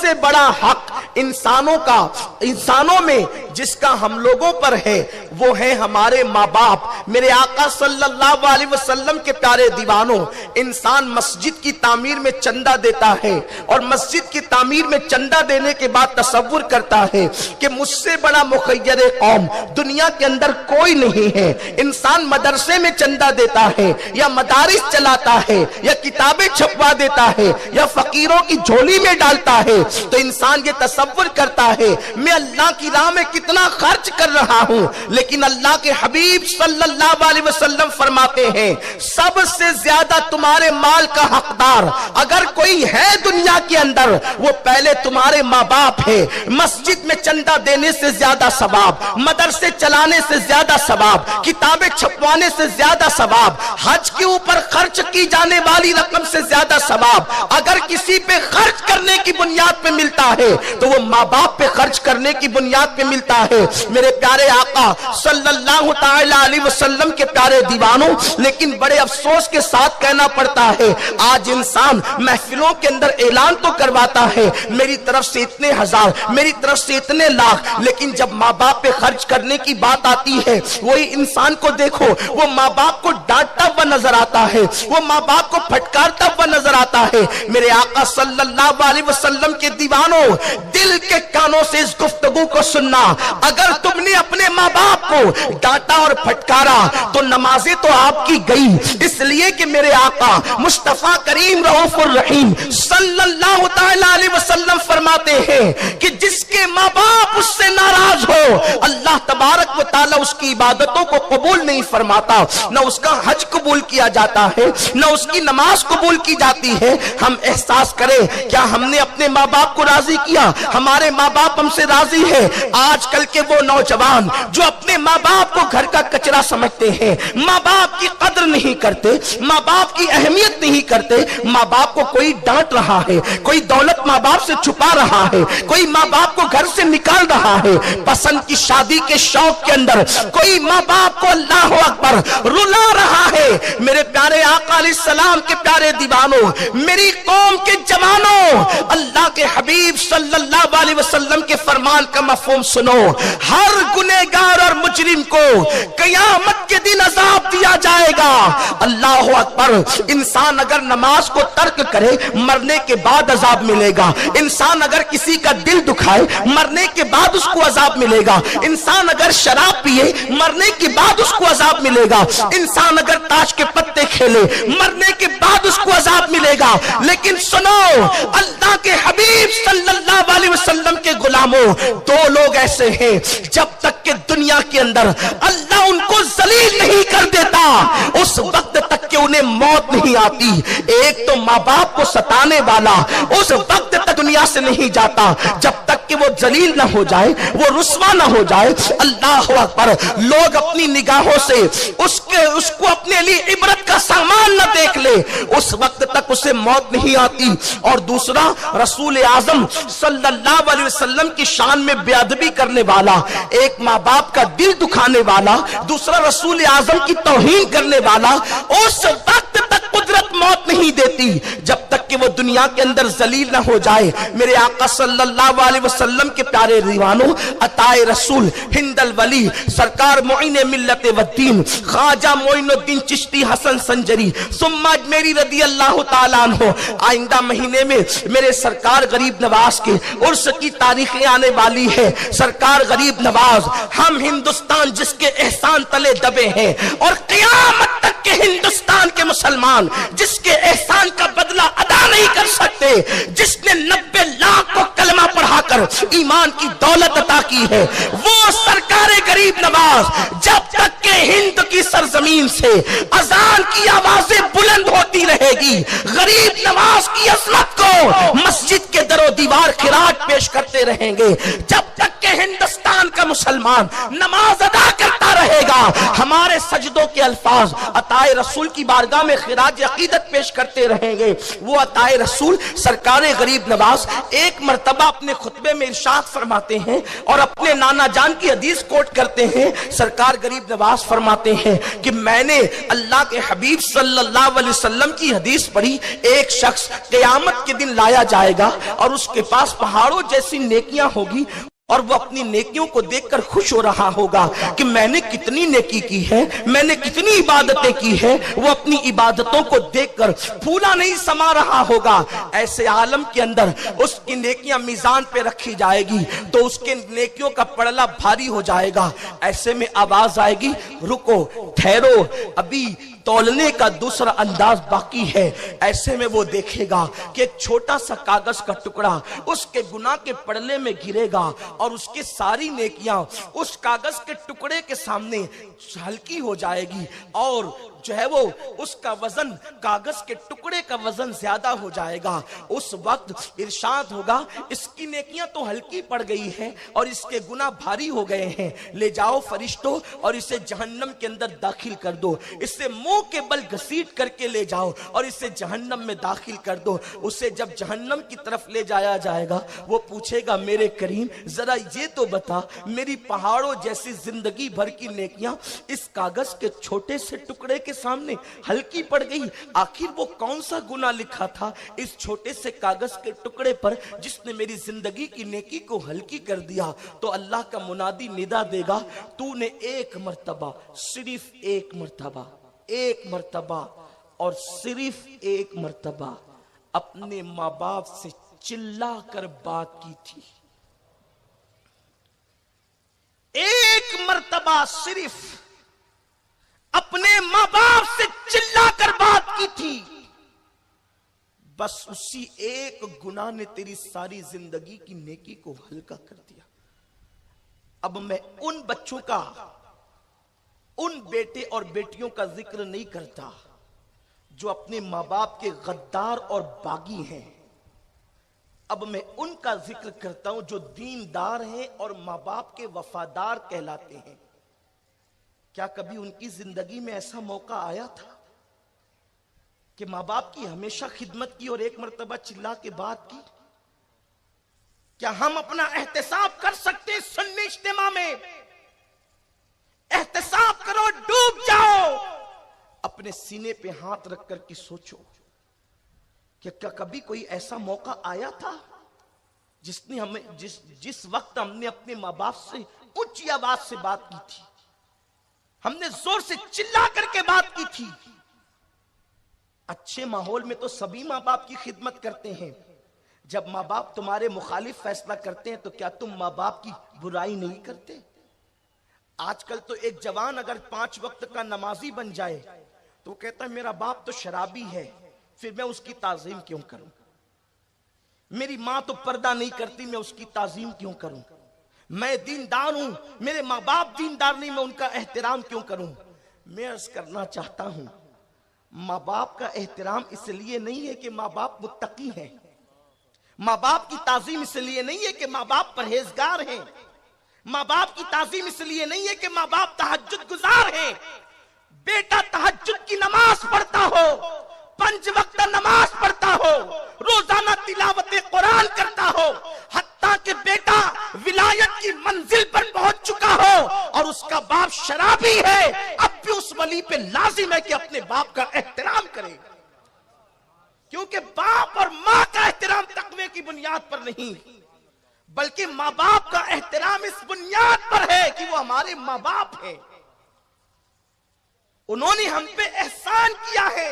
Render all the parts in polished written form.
سے بڑا حق انسانوں میں جس کا ہم لوگوں پر ہے وہ ہے ہمارے ماں باپ۔ میرے آقا صلی اللہ علیہ وسلم کے پیارے دیوانوں، انسان مسجد کی تعمیر میں چندہ دیتا ہے اور مسجد کی تعمیر میں چندہ دینے کے بعد تصور کرتا ہے کہ مجھ سے بڑا مخیر قوم دنیا کے اندر کوئی نہیں ہے۔ انسان مدرسے میں چندہ دیتا ہے یا مدارس چلاتا ہے یا کتابیں چھپوا دیتا ہے یا فقیروں کی جھولی میں ڈالتا ہے، تو انسان یہ تصور کرتا ہے میں اللہ کی راہ میں کتنا خرچ کر رہا ہوں، لیکن اللہ کے حبیب صلی اللہ علیہ وسلم فرماتے ہیں سب سے زیادہ تمہارے مال کا حقدار اگر کوئی ہے دنیا کے اندر وہ پہلے تمہارے ماں باپ ہے۔ مسجد میں چندہ دینے سے زیادہ ثواب، مدرسے چلانے سے زیادہ ثواب، کتابیں چھپوانے سے زیادہ ثواب، حج کے اوپر خرچ کی جانے والی رقم سے زیادہ ثواب اگر کسی پہ خرچ کرنے کی بنیاد پہ ملتا ہے تو وہ ماں باپ پہ خرچ کرنے کی بنیاد پہ ملتا ہے۔ میرے پیارے آقا صلی اللہ تعالی علیہ وسلم کے پیارے دیوانوں، لیکن بڑے افسوس کے ساتھ کہنا پڑتا ہے آج انسان محفلوں کے اندر اعلان تو کرواتا ہے میری طرف سے اتنے ہزار، میری طرف سے اتنے لاکھ، لیکن جب ماں باپ پہ خرچ کرنے کی بات آتی ہے وہی انسان کو دیکھو وہ ماں باپ کو ڈانٹتا ہوا نظر آتا ہے، وہ ماں باپ کو پھٹکارتا ہوا نظر آتا ہے۔ میرے آقا صلی اللہ علیہ وسلم کے دیوانوں، دل کے کانوں سے اس گفتگو کو سننا، اگر تم نے اپنے ماں باپ کو ڈانٹا اور پھٹکارا تو نمازیں تو آپ کی گئی، اس لیے کہ میرے آقا مصطفیٰ کریم رؤوف الرحیم صلی اللہ تعالی علیہ وسلم فرماتے ہیں کہ جس کے ماں باپ اس سے ناراض ہو اللہ تبارک و تعالی اس کی عبادتوں کو قبول نہیں فرماتا، نہ اس کا حج قبول کیا جاتا ہے نہ اس کی نماز قبول کی جاتی ہے۔ ہم احساس کریں کیا ہم نے اپنے ماں باپ کو راضی کیا؟ ہمارے ماں باپ ہم سے راضی ہے؟ آج کل کے وہ نوجوان جو اپنے ماں باپ کو گھر کا کچرا سمجھتے ہیں، ماں باپ کی قدر نہیں کرتے، ماں باپ کی اہمیت نہیں کرتے، ماں باپ کو کوئی ڈانٹ رہا ہے، کوئی دولت ماں باپ سے چھپا رہا ہے، کوئی ماں باپ کو گھر سے نکال رہا ہے، پسند کی شادی کے شوق کے اندر کوئی ماں باپ کو اللہ اکبر رلا رہا ہے۔ میرے پیارے آقا علیہ السلام کے پیارے دیوانوں، میری قوم کے جوانوں، اللہ کے حبیب صلی اللہ علیہ وسلم کے فرمان کا مفہوم سنو، ہر گنہگار اور مجرم کو قیامت کے دن عذاب دیا جائے گا۔ اللہ اکبر، انسان اگر نماز کو ترک کرے مرنے کے بعد عذاب ملے گا، انسان اگر کسی کا دل دکھائے مرنے کے بعد اس کو عذاب ملے گا، انسان اگر شراب پیے مرنے کے بعد اس کو عذاب ملے گا، انسان اگر تاش کے پتے کھیلے مرنے کے بعد اس کو عذاب ملے گا، لیکن سنو اللہ کے حبیب صلی اللہ علیہ وسلم کے غلاموں، دو لوگ ایسے ہیں جب تک کہ دنیا کے اندر اللہ ان کو ذلیل نہیں کر دیتا اس وقت تک کہ انہیں موت نہیں آتی۔ ایک تو ماں باپ کو ستانے والا اس وقت تک دنیا سے نہیں جاتا جب تک کہ وہ ذلیل نہ ہو جائے، وہ رسوا نہ ہو جائے۔ اللہ اکبر، لوگ اپنی نگاہوں سے اس کو اپنے لیے عبرت کا سامان نہ دیکھ لے اس وقت تک اسے موت نہیں آتی۔ اور دوسرا، رسول اعظم صلی اللہ علیہ وسلم کی شان میں بے ادبی کرنے والا، ایک ماں باپ کا دل دکھانے والا، دوسرا رسول اعظم کی توہین کرنے والا، اس وقت تک قدرت موت نہیں دیتی جب تک کہ وہ دنیا کے اندر ذلیل نہ ہو جائے۔ میرے آقا صلی اللہ علیہ وسلم کے پیارے دیوانوں، عطائے رسول ہند الولی سرکار معین ملت والدین خواجہ معین الدین چشتی حسن سنجری ثم اجمیری رضی اللہ تعالیٰ عنہ، آئندہ مہینے میں میرے سرکار غریب نواز کے عرس کی تاریخیں آنے والی ہے۔ سرکار غریب نواز، ہم ہندوستان جس کے احسان تلے دبے ہیں اور قیامت تک کے ہندوستان کے مسلمان جس کے احسان کا بدلہ ادا نہیں کر سکتے، جس نے 90 لاکھ کو کلمہ پڑھا کر ایمان کی دولت عطا کی ہے، وہ سرکار غریب نواز جب تک کہ ہند کی سرزمین سے اذان کی آوازیں بلند ہوتی رہے گی، غریب نواز کی عظمت کو مسجد کے در و دیوار خراج پیش کرتے رہیں گے، جب تک کہ ہندوستان کا مسلمان نماز ادا کرتا رہے گا، ہمارے سجدوں کے الفاظ عطائے رسول کی بارگاہ میں خراج عقیدت پیش کرتے رہیں گے۔ وہ عطائے رسول سرکار غریب نواز ایک مرتبہ اپنے خطبے میں ارشاد فرماتے ہیں اور اپنے نانا جان کی حدیث کوٹ کرتے ہیں۔ سرکار غریب نواز فرماتے ہیں کہ میں نے اللہ کے حبیب صلی اللہ علیہ وسلم کی حدیث پڑھی، ایک شخص قیامت کے دن لایا جائے گا اور اس کے پاس پہاڑوں جیسی نیکیاں ہوگی اور وہ اپنی نیکیوں کو دیکھ کر خوش ہو رہا ہوگا کہ میں نے کتنی نیکی کی ہے، میں نے کتنی عبادتیں کی ہے۔ وہ اپنی عبادتوں کو دیکھ کر پھولا نہیں سما رہا ہوگا۔ ایسے عالم کے اندر اس کی نیکیاں میزان پہ رکھی جائے گی تو اس کے نیکیوں کا پڑلا بھاری ہو جائے گا۔ ایسے میں آواز آئے گی، رکو، ٹھہرو، ابھی تولنے کا دوسرا انداز باقی ہے۔ ایسے میں وہ دیکھے گا کہ ایک چھوٹا سا کاغذ کا ٹکڑا اس کے گناہ کے پڑلے میں گرے گا اور اس کی ساری نیکیاں اس کاغذ کے ٹکڑے کے سامنے ہلکی ہو جائے گی، اور جو ہے وہ اس کا وزن، کاغذ کے ٹکڑے کا وزن زیادہ ہو جائے گا۔ اس وقت ارشاد ہوگا، اس کی نیکیاں تو ہلکی پڑ گئی ہیں اور اس کے گناہ بھاری ہو گئے ہیں، لے جاؤ فرشتوں اور اسے جہنم کے اندر داخل کر دو، اسے منہ کے بل گھسیٹ کر کے لے جاؤ اور اسے جہنم میں داخل کر دو۔ اسے جب جہنم کی طرف لے جایا جائے گا، وہ پوچھے گا، میرے کریم ذرا یہ تو بتا، میری پہاڑوں جیسی زندگی بھر کی نیکیاں اس کاغذ کے چھوٹے سے ٹکڑے کے سامنے ہلکی پڑ گئی، آخر وہ کون سا گناہ لکھا تھا اس چھوٹے سے کاغذ کے ٹکڑے پر جس نے میری زندگی کی نیکی کو ہلکی کر دیا؟ تو اللہ کا منادی ندا دے گا، تو نے ایک مرتبہ، صرف ایک مرتبہ اور صرف ایک مرتبہ اپنے ماں باپ سے چلا کر بات کی تھی، ایک مرتبہ صرف اپنے ماں باپ سے چلا کر بات کی تھی، بس اسی ایک گناہ نے تیری ساری زندگی کی نیکی کو ہلکا کر دیا۔ اب میں ان بچوں کا، ان بیٹے اور بیٹیوں کا ذکر نہیں کرتا جو اپنے ماں باپ کے غدار اور باغی ہیں، اب میں ان کا ذکر کرتا ہوں جو دیندار ہیں اور ماں باپ کے وفادار کہلاتے ہیں۔ کیا کبھی ان کی زندگی میں ایسا موقع آیا تھا کہ ماں باپ کی ہمیشہ خدمت کی اور ایک مرتبہ چلا کے بات کی؟ کیا ہم اپنا احتساب کر سکتے ہیں؟ سنی اجتماع میں احتساب کرو، ڈوب جاؤ، اپنے سینے پہ ہاتھ رکھ کر کے سوچو کہ کیا کبھی کوئی ایسا موقع آیا تھا جس وقت ہم نے اپنے ماں باپ سے اونچی آواز سے بات کی تھی، ہم نے زور سے چلا کر کے بات کی تھی؟ اچھے ماحول میں تو سبھی ماں باپ کی خدمت کرتے ہیں، جب ماں باپ تمہارے مخالف فیصلہ کرتے ہیں تو کیا تم ماں باپ کی برائی نہیں کرتے؟ آج کل تو ایک جوان اگر 5 وقت کا نمازی بن جائے تو وہ کہتا ہے میرا باپ تو شرابی ہے، پھر میں اس کی تعظیم کیوں کروں؟ میری ماں تو پردہ نہیں کرتی، میں اس کی تعظیم کیوں کروں؟ میں دیندار ہوں، میرے ماں باپ دیندار نہیں، میں ان کا احترام کیوں کروں؟ میں عرض کرنا چاہتا ہوں، ماں باپ کا احترام اس لیے نہیں ہے کہ ماں باپ متقی ہیں، ماں باپ کی تعظیم اس لیے نہیں ہے کہ ماں باپ پرہیزگار ہیں، ماں باپ کی تعظیم اس لیے نہیں ہے کہ ماں باپ تہجد گزار ہیں۔ بیٹا تہجد کی نماز پڑھتا ہو، 5 وقت نماز پڑھتا ہو، روزانہ تلاوت قرآن کرتا ہو، حتیٰ کہ بیٹا ولایت کی منزل پر پہنچ چکا ہو اور اس کا باپ شرابی ہے، اب بھی اس ولی پہ لازم ہے کہ اپنے باپ کا احترام کرے، کیونکہ باپ اور ماں کا احترام تقوی کی بنیاد پر نہیں بلکہ ماں باپ کا احترام اس بنیاد پر ہے کہ وہ ہمارے ماں باپ ہیں، انہوں نے ہم پہ احسان کیا ہے۔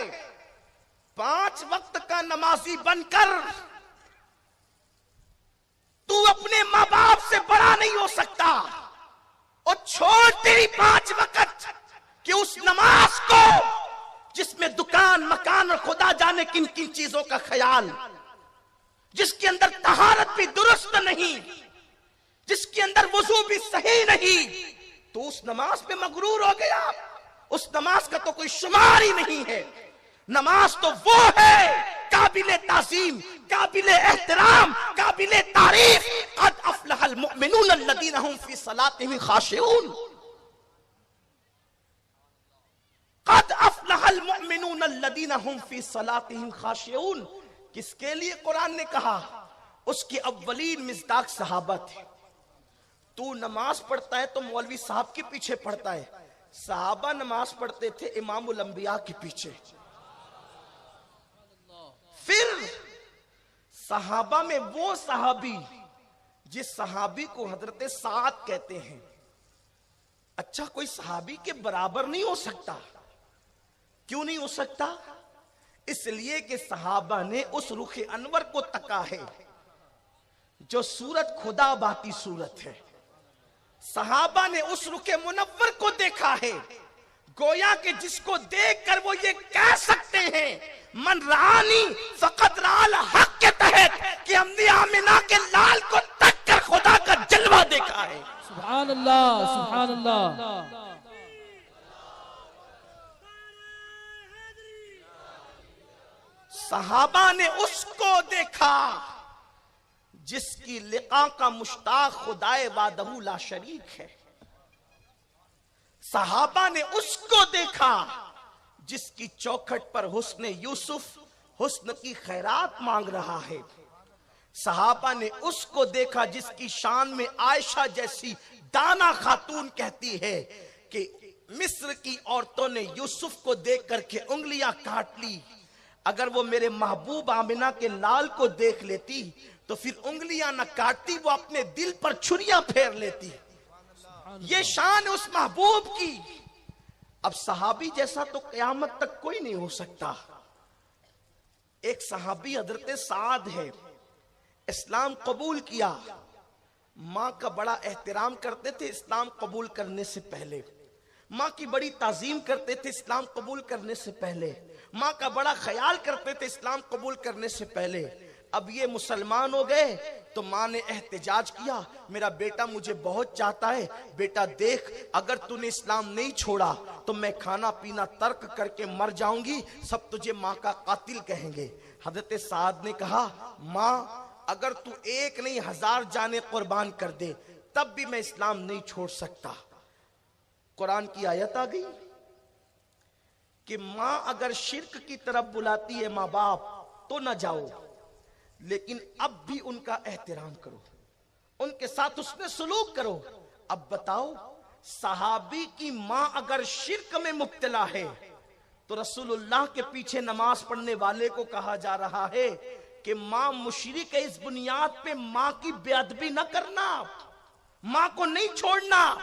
5 وقت کا نمازی بن کر تو اپنے ماں باپ سے بڑا نہیں ہو سکتا، اور چھوڑ تیری 5 وقت کہ اس نماز کو جس میں دکان مکان اور خدا جانے کن کن چیزوں کا خیال، جس کے اندر طہارت بھی درست نہیں، جس کے اندر وضو بھی صحیح نہیں، تو اس نماز پہ مغرور ہو گیا۔ اس نماز کا تو کوئی شمار ہی نہیں ہے۔ نماز تو وہ ہے قابل تعظیم، قابل احترام، قابل تعریف، قد افلح المؤمنون الذین هم فی صلاتهم خاشعون. قد افلح المؤمنون الذین هم فی صلاتهم خاشعون. کس کے لیے قرآن نے کہا؟ اس کی اولین مصداق صحابہ تھے. تو نماز پڑھتا ہے تو مولوی صاحب کے پیچھے پڑھتا ہے. صحابہ نماز پڑھتے تھے امام الانبیاء کے پیچھے. پھر صحابہ میں وہ صحابی جس صحابی کو حضرت سعد کہتے ہیں. اچھا کوئی صحابی کے برابر نہیں ہو سکتا. کیوں نہیں ہو سکتا؟ اس لیے کہ صحابہ نے اس رخ انور کو تکا ہے جو صورت خدا باتی صورت ہے. صحابہ نے اس رخ منور کو دیکھا ہے گویا کہ جس کو دیکھ کر وہ یہ کہہ سکتے ہیں من رانی فقط رال حق کے تحت کہ ہم نے آمنہ کے لال کو تک کر خدا کا جلوہ دیکھا ہے. سبحان اللہ سبحان اللہ. صحابہ نے اس کو دیکھا جس کی لقاء کا مشتاق خدائے وحدہ لا شریک ہے. صحابہ نے اس کو دیکھا جس کی چوکھٹ پر حسن یوسف حسن کی خیرات مانگ رہا ہے. صحابہ نے اس کو دیکھا جس کی شان میں عائشہ جیسی دانا خاتون کہتی ہے کہ مصر کی عورتوں نے یوسف کو دیکھ کر کے انگلیاں کاٹ لی. اگر وہ میرے محبوب آمنہ کے لال کو دیکھ لیتی تو پھر انگلیاں نہ کاٹتی, وہ اپنے دل پر چھریاں پھیر لیتی. یہ شان اس محبوب کی. اب صحابی جیسا تو قیامت تک کوئی نہیں ہو سکتا. ایک صحابی حضرت سعد ہے, اسلام قبول کیا. ماں کا بڑا احترام کرتے تھے اسلام قبول کرنے سے پہلے. ماں کی بڑی تعظیم کرتے تھے اسلام قبول کرنے سے پہلے. ماں کا بڑا خیال کرتے تھے اسلام قبول کرنے سے پہلے. اب یہ مسلمان ہو گئے تو ماں نے احتجاج کیا, میرا بیٹا مجھے بہت چاہتا ہے, بیٹا دیکھ اگر تو نے اسلام نہیں چھوڑا تو میں کھانا پینا ترک کر کے مر جاؤں گی, سب تجھے ماں کا قاتل کہیں گے. حضرت سعد نے کہا ماں اگر تو 1 نہیں 1000 جانیں قربان کر دے تب بھی میں اسلام نہیں چھوڑ سکتا. قرآن کی آیت آ گئی کہ ماں اگر شرک کی طرف بلاتی ہے ماں باپ تو نہ جاؤ, لیکن اب بھی ان کا احترام کرو, ان کے ساتھ اس میں سلوک کرو. اب بتاؤ صحابی کی ماں اگر شرک میں مبتلا ہے تو رسول اللہ کے پیچھے نماز پڑھنے والے کو کہا جا رہا ہے کہ ماں مشرک ہے, اس بنیاد پہ ماں کی بے ادبی نہ کرنا, ماں کو نہیں چھوڑنا.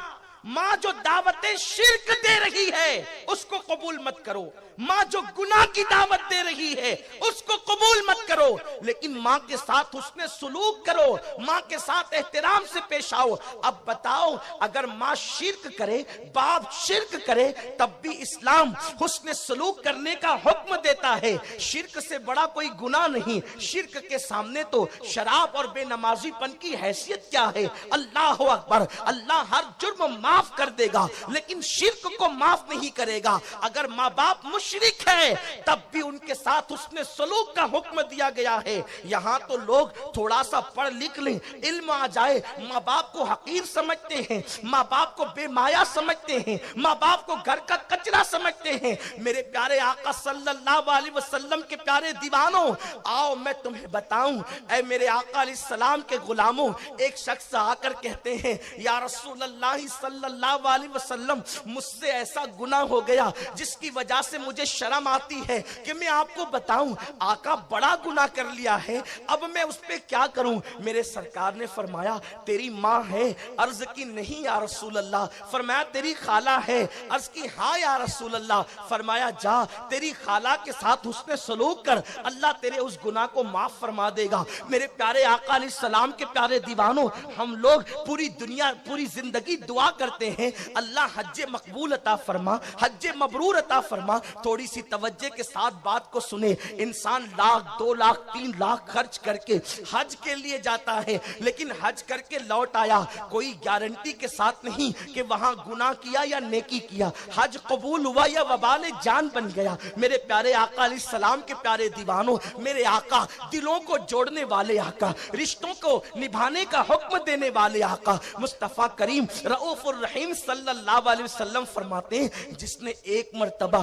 ماں جو دعوت شرک دے رہی ہے اس کو قبول مت کرو, ماں جو گناہ کی دعوت دے رہی ہے اس کو قبول مت کرو, لیکن ماں کے ساتھ حسن سلوک کرو, ماں کے ساتھ احترام سے پیش آؤ. اب بتاؤ اگر ماں شرک کرے باپ شرک کرے تب بھی اسلام حسن سلوک کرنے کا حکم دیتا ہے. شرک سے بڑا کوئی گناہ نہیں. شرک کے سامنے تو شراب اور بے نمازی پن کی حیثیت کیا ہے. اللہ اکبر, اللہ ہر جرم معاف کر دے گا لیکن شرک کو معاف نہیں کرے گا. اگر ماں باپ مشرک ہے تب بھی ان کے ساتھ اس نے سلوک کا حکم دیا گیا ہے. یہاں تو لوگ تھوڑا سا پڑھ لکھ لیں علم آ جائے ماں باپ کو حقیر سمجھتے ہیں, ماں باپ کو بے مایا سمجھتے ہیں, ماں باپ کو گھر کا کچرا سمجھتے ہیں. میرے پیارے آقا صلی اللہ علیہ وسلم کے پیارے دیوانوں, آؤ میں تمہیں بتاؤں, اے میرے آقا علیہ السلام کے غلاموں, ایک شخص آ کر کہتے ہیں یا رسول اللہ صلی اللہ علیہ وسلم مجھ سے ایسا گناہ ہو گیا جس کی وجہ سے مجھے شرم آتی ہے کہ میں آپ کو بتاؤں. آقا بڑا گناہ کر لیا ہے, اب میں اس پہ کیا کروں؟ میرے سرکار نے فرمایا تیری ماں ہے, عرض کی نہیں یا رسول اللہ. فرمایا تیری خالہ ہے, عرض کی ہاں یا رسول اللہ. فرمایا جا تیری خالہ کے ساتھ حسن سلوک کر, اللہ تیرے اس گناہ کو معاف فرما دے گا. میرے پیارے آقا علیہ السلام کے پیارے دیوانوں, ہم لوگ پوری دنیا پوری زندگی دعا کرتے کرتے ہیں اللہ حج مقبول عطا فرما، حج مبرور عطا فرما، تھوڑی سی توجہ کے ساتھ بات کو سنیں۔ انسان لاکھ 2 لاکھ 3 لاکھ خرچ کر کے حج کے لیے جاتا ہے، لیکن حج کر کے لوٹ آیا، کوئی گارنٹی کے ساتھ نہیں کہ وہاں گناہ کیا یا نیکی کیا، حج قبول ہوا یا وبال جان بن گیا۔ میرے پیارے آقا علیہ السلام کے پیارے دیوانوں، میرے آقا دلوں کو جوڑنے والے آقا، رشتوں کو نبھانے کا حکم دینے والے آقا مصطفیٰ کریم رؤوف الرحیم صلی اللہ علیہ وسلم فرماتے ہیں جس نے ایک مرتبہ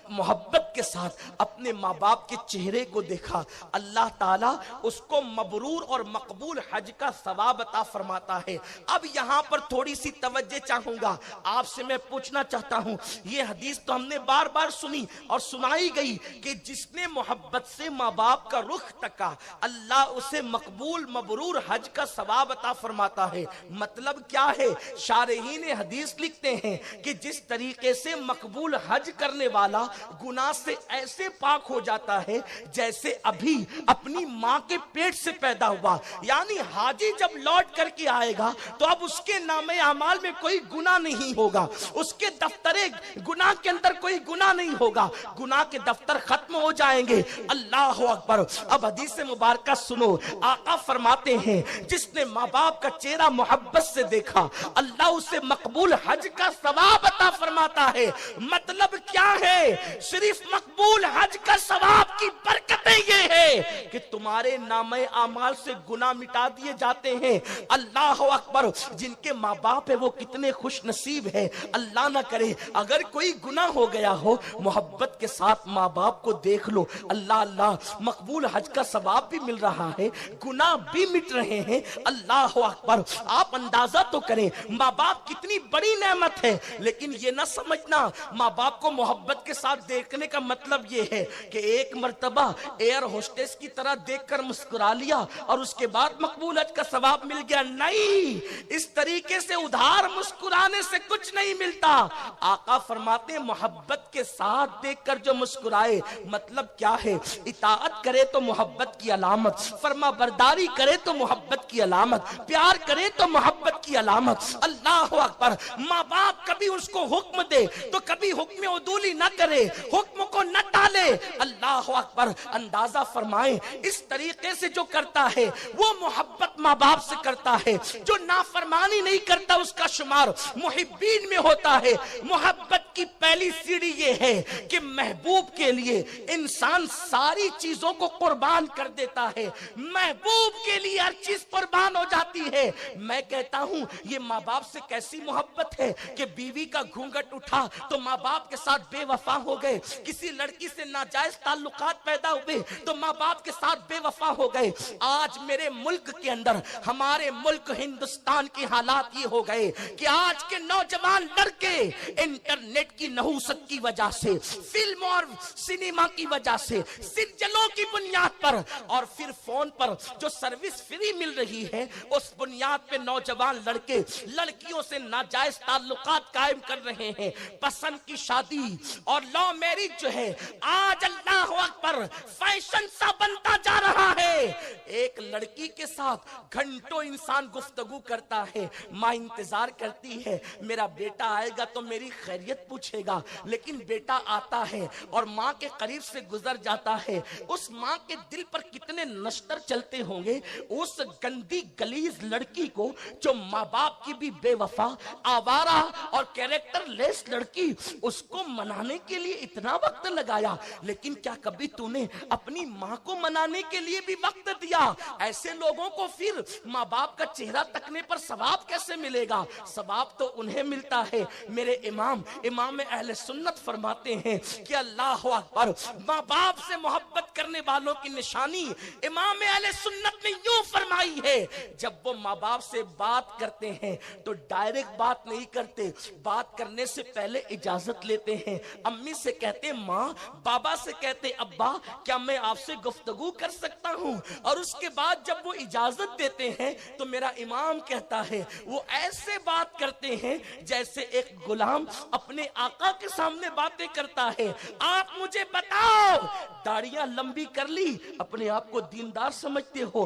محبت کے ساتھ اپنے ماں باپ کے چہرے کو دیکھا، اللہ تعالیٰ اس کو مبرور اور مقبول حج کا ثواب عطا فرماتا ہے۔ اب یہاں پر تھوڑی سی توجہ چاہوں گا، آپ سے میں پوچھنا چاہتا ہوں، یہ حدیث تو ہم نے بار بار سنی اور سنائی گئی کہ جس نے محبت سے ماں باپ کا رخ تکا اللہ اسے مقبول مبرور حج کا ثواب عطا فرماتا ہے۔ مطلب کیا ہے؟ شارحین حدیث لکھتے ہیں کہ جس طریقے سے مقبول حج کرنے والا گناہ سے ایسے پاک ہو جاتا ہے جیسے ابھی اپنی ماں کے پیٹ سے پیدا ہوا، یعنی حاجی جب لوٹ کر کے آئے گا تو اب اس کے نام اعمال میں کوئی گناہ نہیں ہوگا، اس کے دفتر گناہ کے اندر کوئی گناہ نہیں ہوگا، گناہ کے دفتر ختم ہو جائیں گے۔ اللہ اکبر۔ اب حدیث مبارکہ سنو، آقا فرماتے ہیں جس نے ماں باپ کا چہرہ محبت سے دیکھا اللہ اسے مقبول حج کا ثواب عطا فرماتا ہے۔ مطلب کیا ہے؟ صرف مقبول حج کا ثواب کی برکتیں یہ ہے کہ تمہارے نامہ اعمال سے گناہ مٹا دیے جاتے ہیں۔ اللہ اکبر۔ جن کے ماں باپ ہے وہ کتنے خوش نصیب ہے۔ اللہ نہ کرے اگر کوئی گناہ ہو گیا ہو، محبت کے ساتھ ماں باپ کو دیکھ لو، اللہ اللہ مقبول حج کا ثواب بھی مل رہا ہے، گناہ بھی مٹ رہے ہیں۔ اللہ اکبر۔ آپ اندازہ تو کریں ماں باپ کتنی بڑی نعمت ہے، لیکن یہ نہ سمجھنا ماں باپ کو محبت کے ساتھ دیکھنے کا مطلب یہ ہے کہ ایک مرتبہ ایئر ہوسٹس کی طرح دیکھ کر مسکرا لیا اور اس کے بعد مقبول حج کا ثواب مل گیا۔ نہیں، اس طریقے سے ادھار مسکرانے سے کچھ نہیں ملتا۔ آقا فرماتے ہیں محبت کے ساتھ دیکھ کر جو مسکرائے، مطلب کیا ہے؟ اطاعت کرے تو محبت کی علامت، فرما برداری کرے تو محبت کی علامت، پیار کرے تو محبت کی علامت۔ اللہ اکبر۔ ماں باپ کبھی اس کو حکم دے تو کبھی حکم عدولی نہ کرے، حکم کو نہ ٹالے۔ اللہ اکبر۔ اندازہ فرمائیں اس طریقے سے جو کرتا ہے وہ محبت ماں باپ سے کرتا ہے، جو نافرمانی نہیں کرتا اس کا شمار محبین میں ہوتا ہے۔ محبت کی پہلی سیڑھی یہ ہے کہ محبوب کے لیے انسان ساری چیزوں کو قربان کر دیتا ہے، محبوب کے لیے ہر چیز قربان ہو جاتی ہے۔ میں کہتا ہوں یہ ماں باپ سے کیسی محبت ہے کہ بیوی کا گھونگھٹ اٹھا تو ماں باپ کے ساتھ بے وفا ہو گئے، کسی لڑکی سے ناجائز تعلقات پیدا ہوئے تو ماں باپ کے ساتھ بے وفا ہو گئے۔ آج میرے ملک کے اندر، ہمارے ملک ہندوستان کے حالات یہ ہو گئے کہ آج کے نوجوان لڑکے انٹرنیٹ کی نحوست کی وجہ سے، فلم اور سینما کی وجہ سے، سیریلوں کی بنیاد پر اور پھر فون پر جو سروس فری مل رہی ہے اس بنیاد پہ نوجوان لڑکے لڑکیوں سے ناجائز تعلقات قائم کر رہے ہیں۔ پسند کی شادی اور لو میرج جو ہے آج اللہ اکبر فیشن سا بنتا جا رہا ہے۔ ایک لڑکی کے ساتھ گھنٹوں انسان گفتگو کرتا ہے، ماں انتظار کرتی ہے میرا بیٹا آئے گا تو میری خیریت پوچھے گا، لیکن بیٹا آتا ہے اور ماں کے قریب سے گزر جاتا ہے، اس ماں کے دل پر کتنے نشتر چلتے ہوں گے اس گندی گلیز لڑکی کو جو ماں باپ کی بھی بے وفا، آوارہ اور کیریکٹر لیس لڑکی، اس کو منانے کے لیے اتنا وقت لگایا، لیکن کیا کبھی تو نے اپنی ماں کو منانے کے لیے بھی وقت دیا؟ ایسے لوگوں کو پھر ماں باپ کا چہرہ تکنے پر ثواب کیسے ملے گا؟ ثواب تو انہیں ملتا ہے۔ میرے امام اہل سنت فرماتے ہیں کہ اللہ اکبر، ماں باپ سے محبت کرنے والوں کی نشانی امام اہل سنت نے یوں فرمائی ہے، جب وہ ماں باپ سے بات کرتے ہیں تو ڈائریکٹ بات نہیں کرتے، بات کرنے سے پہلے اجازت لیتے ہیں۔ امی سے کہتے ماں، بابا سے کہتے ابا، کیا میں آپ سے گفتگو کر سکتا ہوں؟ اور اس کے بعد جب وہ اجازت دیتے ہیں تو میرا امام کہتا ہے وہ ایسے بات کرتے ہیں جیسے ایک غلام اپنے آقا کے سامنے باتیں کرتا ہے۔ آپ مجھے بتاؤ، داڑیاں لمبی کر لی، اپنے آپ کو دیندار سمجھتے ہو،